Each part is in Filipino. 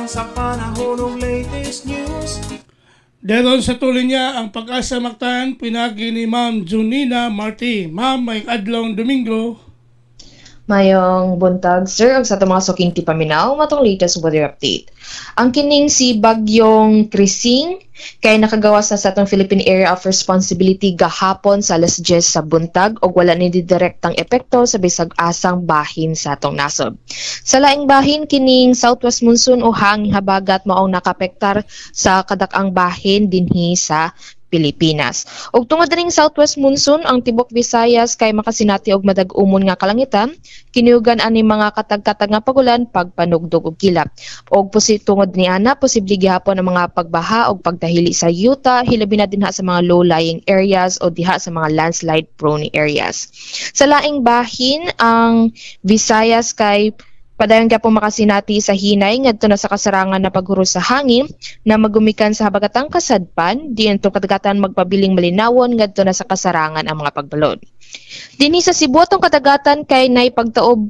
Lamang sa panahon ng latest news. Daron sa tuloy niya ang Pag-asa Mactan, pinagi ni Ma'am Junina Marti. Ma'am, may adlong Domingo. Mayong buntag, sir, og sa itong mga suking tipaminaw, matong latest weather update. Ang kining si Bagyong Krising, kay nakagawas na sa atong Philippine Area of Responsibility gahapon sa alas 10 sa buntag og wala ni direktang epekto sa bisag asang bahin sa atong nasod. Sa laing bahin, kining southwest monsoon o hangin habagat maong nakapektar sa kadak-ang bahin dinhi sa Pilipinas. Og tungod ring southwest monsoon, ang tibok Visayas kay makasinati og madag-umon nga kalangitan, kiniugan ani mga katag-katag nga pagulan, pagpanugdog og kilap. Og tungod ni ana, posible gihapon ang mga pagbaha og pagdahili sa yuta, hilabi na dinha sa mga low-lying areas o diha sa mga landslide prone areas. Sa laing bahin, ang Visayas kay padayon kaya po makasinati sa hinay ngadto na sa kasarangan na paghuro sa hangin na magumikan sa habagatang kasadpan diin to kadagatan magpabiling malinawon ngadto na sa kasarangan ang mga pagbalod. Dinhi sa Cebu atong kadagatan kay nay pagtaob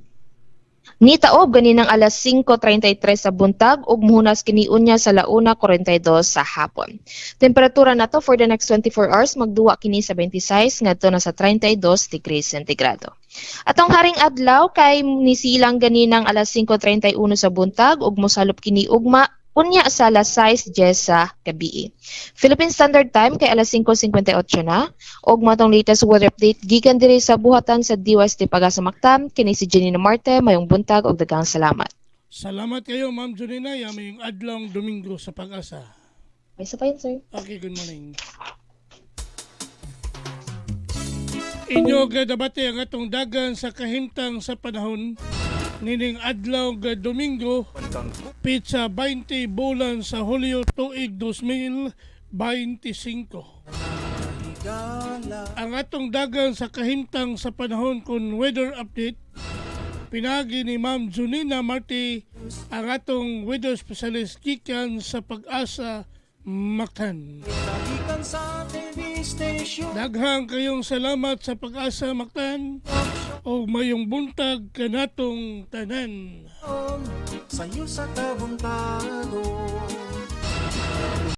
ni taob ganinang alas 5:33 sa buntag ug muhunas kini unya sa 1:42 sa hapon. Temperatura nato for the next 24 hours magduwa kini sa 26 ngadto na sa 32 degrees sentigrado. Atong haring adlaw kay nisilang ganinang alas 5:31 sa buntag ug mosalop kini ugma unya sa alas 6:10 sa gabii. Philippine Standard Time kay alas 5:58 na ug matong latest weather update gikan diri sa buhatan sa DYST Pag-asa Mactan kini si Janina Marte, mayong buntag ug daghang salamat. Salamat kayo, Ma'am Junina. May adlong Domingo sa Pag-asa. Ay sa payon, sir. Okay, good morning. Inyo gadabate ang atong dagan sa kahimtang sa panahon nining adlaw ga Domingo pizza 20 bulan sa Hulyo tuig 2025. Ang atong dagan sa kahimtang sa panahon kun weather update pinagi ni Ma'am Junina Marti, ang atong weather specialist gikan sa Pag-asa Mactan. Daghang kayong salamat sa Pag-asa Mactan o mayong buntag kanatong tanan. Sa'yo sa kabuntagon.